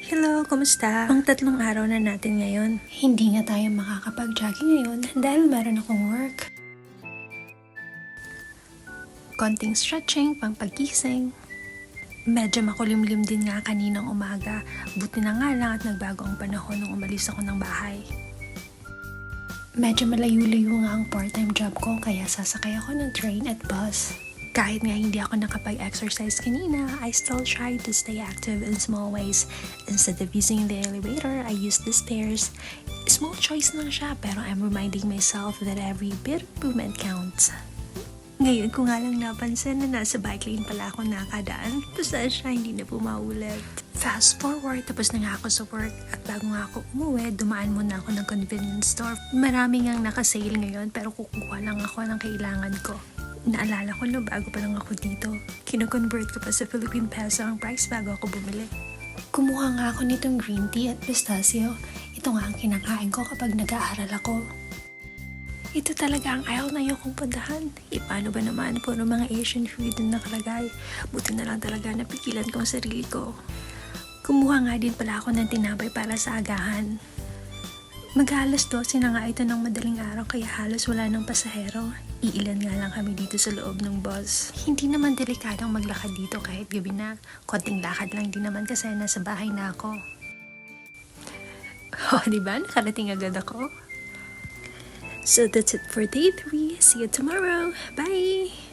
Hello, kumusta? Ang 3 araw na natin ngayon. Hindi nga tayo makakapag-jogging ngayon dahil meron akong work. Konting stretching, pang pagkising. Medyo makulimlim din nga kaninang umaga. Buti na nga lang at nagbago ang panahon nung umalis ako ng bahay. Medyo malayo-layo nga ang part-time job ko kaya sasakay ako ng train at bus. Kahit nga hindi ako nakapag-exercise kanina, I still try to stay active in small ways. Instead of using the elevator, I use the stairs. Small choice lang siya pero I'm reminding myself that every bit of movement counts. Ngayon ko nga lang napansin na nasa bike lane pala ako nakadaan. Basta siya hindi na po maulit. Fast forward, tapos na nga ako sa work at bago nga ako umuwi, dumaan muna ako ng convenience store. Marami ngang nakasale ngayon pero kukuha lang ako ng kailangan ko. Naalala ko no, bago pa lang ako dito. Kino-convert ko pa sa Philippine Peso ang price bago ako bumili. Kumuha nga ako nitong green tea at pistachio. Ito nga ang kinakain ko kapag nag-aaral ako. Ito talaga ang aisle na ayokong puntahan. Paano ba naman puro mga Asian food na nakalagay? Buti na lang talaga napigilan ko ang sarili ko. Kumuha nga din pala ako ng tinapay para sa agahan. Mag-alas 12 na nga ito ng madaling araw kaya halos wala ng pasahero. Iilan nga lang kami dito sa loob ng bus. Hindi naman delikadong maglakad dito kahit gabi na. Konting lakad lang din naman kasi nasa bahay na ako. Oh, diba? Nakarating agad ako. So that's it for day 3. See you tomorrow. Bye!